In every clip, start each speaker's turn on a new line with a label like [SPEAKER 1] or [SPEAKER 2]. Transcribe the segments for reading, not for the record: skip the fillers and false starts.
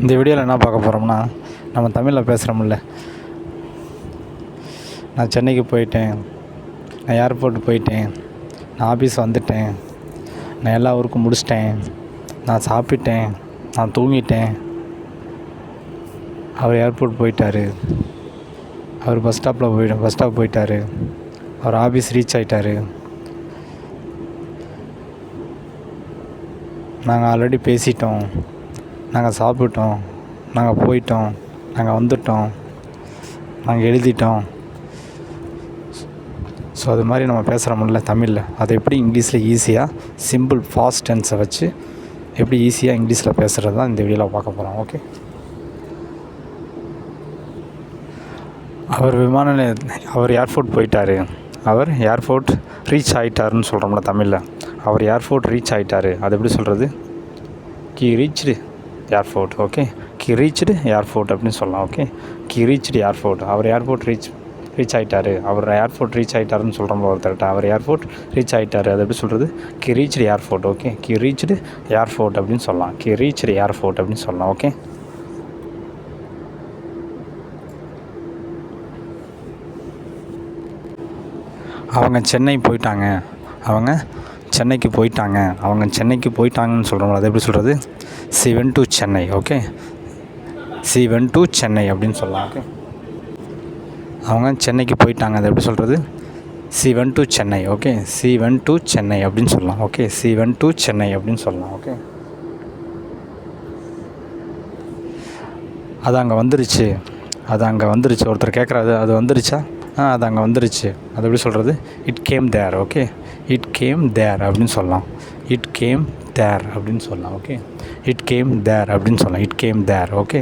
[SPEAKER 1] இந்த வீடியோவில் என்ன பார்க்க போகிறோம்னா, நம்ம தமிழில் பேசுகிறோம்ல. நான் சென்னைக்கு போயிட்டேன், நான் ஏர்போர்ட் போயிட்டேன், நான் ஆஃபீஸ் வந்துட்டேன், நான் எல்லா ஊருக்கும் முடிச்சிட்டேன், நான் சாப்பிட்டேன், நான் தூங்கிட்டேன், அவர் ஏர்போர்ட் போயிட்டார், அவர் பஸ் ஸ்டாப் போயிட்டார், அவர் ஆஃபீஸ் ரீச் ஆகிட்டார், நாங்கள் ஆல்ரெடி பேசிட்டோம், நாங்கள் சாப்பிட்டோம், நாங்கள் போயிட்டோம், நாங்கள் வந்துட்டோம், நாங்கள் எழுதிட்டோம். ஸோ அது மாதிரி நம்ம பேசுகிறோம்ல தமிழில், அதை எப்படி இங்கிலீஷில் ஈஸியாக சிம்பிள் ஃபாஸ்ட் டென்ஸை வச்சு எப்படி ஈஸியாக இங்கிலீஷில் பேசுகிறது தான் இந்த வீடியோவில் பார்க்க போகிறோம். ஓகே. அவர் ஏர்போர்ட் போயிட்டார், அவர் ஏர்போர்ட் ரீச் ஆகிட்டாருன்னு சொல்கிறோம்ல தமிழில். அவர் ஏர்போர்ட் ரீச் ஆகிட்டார், அது எப்படி சொல்கிறது? கி ரீச்டு ஏர்போர்ட். ஓகே. கி ரீச்டு ஏர்போர்ட் அப்படின்னு சொல்லலாம். ஓகே. கி ரீச்டு ஏர்போர்ட், அவர் ஏர்போர்ட் ரீச் ஆகிட்டார், அவர் ஏர்போர்ட் ரீச் ஆகிட்டாருன்னு சொல்கிறோம் ஒருத்தர்கிட்ட. அவர் ஏர்போர்ட் ரீச் ஆகிட்டார், அது எப்படி சொல்கிறது? கி ரீச்டு ஏர்போர்ட். ஓகே. கி ரீச்டு ஏர்போர்ட் அப்படின்னு சொல்லலாம். கி ரீச்டு ஏர்போர்ட் அப்படின்னு சொல்லலாம். ஓகே. அவங்க சென்னைக்கு போயிட்டாங்கன்னு சொல்கிறோம். அது எப்படி சொல்கிறது? C went to Chennai. Okay. C went to Chennai அப்படின்னு சொல்லலாம். ஓகே. அவங்க சென்னைக்கு போயிட்டாங்க, அது எப்படி சொல்கிறது? C went to Chennai. Okay. C went to Chennai அப்படின்னு சொல்லலாம். Okay. C went to Chennai அப்படின்னு சொல்லலாம். ஓகே. அது அங்கே வந்துருச்சு, ஒருத்தர் கேட்குறாரு, அது வந்துருச்சா? அது அங்கே வந்துருச்சு, அது எப்படி சொல்கிறது? It came there. Okay. It came there அப்படின்னு சொல்லலாம். இட் கேம் தேர் அப்படின்னு சொல்லலாம். ஓகே. இட் கேம் தேர் அப்படின்னு சொல்லலாம். It came there. ஓகே.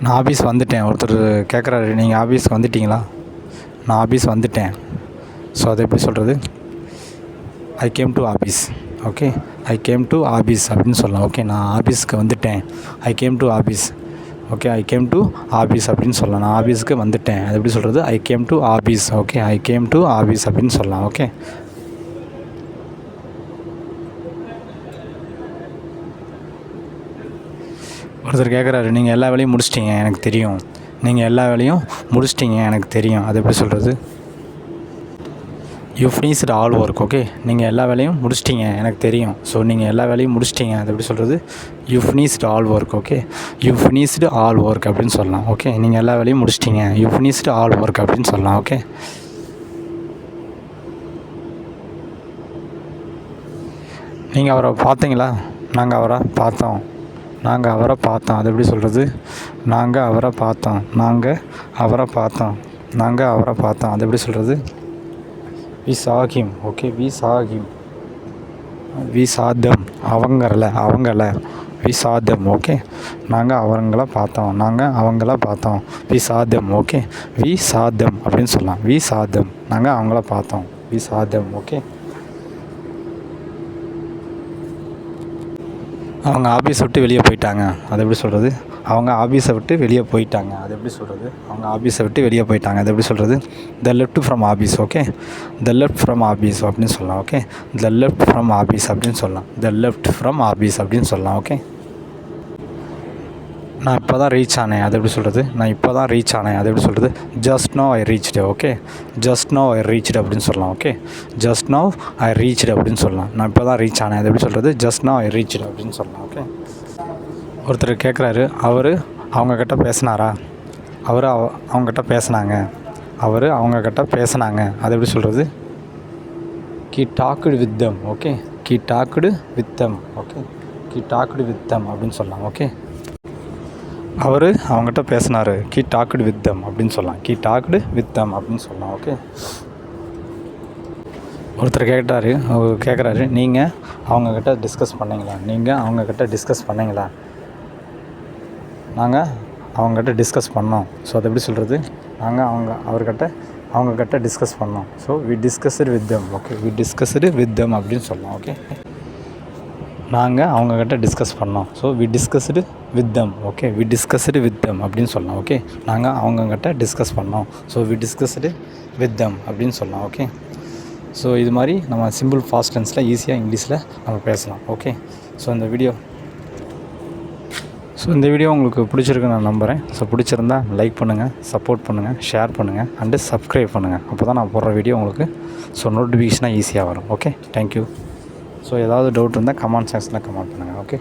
[SPEAKER 1] நான் ஆஃபீஸ் வந்துட்டேன், ஒருத்தர் கேட்குறாரு, நீங்கள் ஆஃபீஸ்க்கு வந்துட்டீங்களா? நான் ஆஃபீஸ் வந்துட்டேன். ஸோ அதை எப்படி சொல்கிறது? I came to office. Okay. I came to office அப்படின்னு சொல்லலாம். ஓகே. நான் ஆஃபீஸ்க்கு வந்துட்டேன், I came to office. Okay. I came to office அப்படின்னு சொல்லலாம். நான் ஆஃபீஸ்க்கு வந்துட்டேன், அது எப்படி சொல்கிறது? I came to office. Okay. I came to office அப்படின்னு சொல்லலாம். ஓகே. ஒருத்தர் கேட்குறாரு, நீங்கள் எல்லா வேலையும் முடிச்சிட்டிங்க எனக்கு தெரியும், அது எப்படி சொல்கிறது? You finished all work. Okay. நீங்கள் எல்லா வேலையும் முடிச்சிட்டிங்க எனக்கு தெரியும். ஸோ நீங்கள் எல்லா வேலையும் முடிச்சிட்டிங்க, அது எப்படி சொல்கிறது? You finished all work. Okay. You finished all work அப்படின்னு சொல்லலாம். ஓகே. நீங்கள் எல்லா வேலையும் முடிச்சிட்டிங்க, யூ ஃபினிஷ்டு ஆல் ஒர்க் அப்படின்னு சொல்லலாம். ஓகே. நீங்கள் அவரை பார்த்தீங்களா? நாங்கள் அவரை பார்த்தோம், அது எப்படி சொல்கிறது? நாங்கள் அவரை பார்த்தோம், அது எப்படி சொல்கிறது? We saw him. Okay. We saw him. We saw them. அவங்கள வி saw them. ஓகே. நாங்கள் அவங்கள பார்த்தோம், we saw them. Okay. We saw them அப்படின்னு சொல்லலாம். வி saw them, நாங்கள் அவங்கள பார்த்தோம், வி saw them. ஓகே. அவங்க ஆஃபீஸை விட்டு வெளியே போயிட்டாங்க, அது எப்படி சொல்கிறது? அவங்க ஆஃபீஸை விட்டு வெளியே போயிட்டாங்க, அது எப்படி சொல்கிறது? The left from office. Okay. The left from office அப்படின்னு சொல்லலாம். Okay. The left from office அப்படின்னு சொல்லலாம். ஓகே. நான் இப்போ தான் ரீச் ஆனேன், அது எப்படி சொல்கிறது? ஜஸ்ட் நோ ஐ ரீச்டு. ஓகே. ஜஸ்ட் நோ ஐ ரீச்டு அப்படின்னு சொல்லலாம். ஓகே. ஜஸ்ட் நோ ஐ ரீச்டு அப்படின்னு சொல்லலாம். நான் இப்போ தான் ரீச் ஆனேன், அது எப்படி சொல்கிறது? ஜஸ்ட் நோ ஐ ரீச்டு அப்படின்னு சொல்லலாம். ஓகே. ஒருத்தர் கேட்குறாரு, அவங்கக்கிட்ட பேசினாரா? அவங்கக்கிட்ட பேசினாங்க, அது எப்படி சொல்கிறது? கி talk to with them. Okay. Ki talk to with them. Okay. Ki talk to with them அப்படின்னு சொல்லலாம். ஓகே. அவர் அவங்ககிட்ட பேசினார், கி டாக்டு வித் தெம் அப்படின்னு சொல்லலாம். கி டாக்டு வித் தெம் அப்படின்னு சொல்லலாம். ஓகே. ஒருத்தர் கேட்குறாரு, நீங்கள் அவங்கக்கிட்ட டிஸ்கஸ் பண்ணீங்களா? நாங்கள் அவங்கக்கிட்ட டிஸ்கஸ் பண்ணோம். ஸோ அது எப்படி சொல்கிறது? நாங்கள் அவங்கக்கிட்ட டிஸ்கஸ் பண்ணோம். So we discussed with them. Okay. We discussed with them அப்படின்னு சொல்லலாம். ஓகே. நாங்கள் அவங்கக்கிட்ட டிஸ்கஸ் பண்ணோம். So we discussed with them. Okay. We discussed with them அப்படின்னு சொல்லலாம். ஓகே. நாங்கள் அவங்கக்கிட்ட டிஸ்கஸ் பண்ணோம். So we discussed with them அப்படின்னு சொல்லலாம். ஓகே. ஸோ இது மாதிரி நம்ம சிம்பிள் ஃபாஸ்ட் டென்ஸில் ஈஸியாக இங்கிலீஷில் நம்ம பேசலாம். ஓகே, ஸோ இந்த வீடியோ உங்களுக்கு பிடிச்சிருக்குன்னு நான் நம்புகிறேன். ஸோ பிடிச்சிருந்தா லைக் பண்ணுங்கள், சப்போர்ட் பண்ணுங்கள், ஷேர் பண்ணுங்கள் அண்டு சப்ஸ்கிரைப் பண்ணுங்கள். அப்போ தான் நான் போடுற வீடியோ உங்களுக்கு நோட்டிஃபிகேஷனாக ஈஸியாக வரும். Okay, thank you. ஸோ ஏதாவது டவுட் இருந்தால் கமெண்ட் செக்ஷனில் கமெண்ட் பண்ணுங்கள். ஓகே.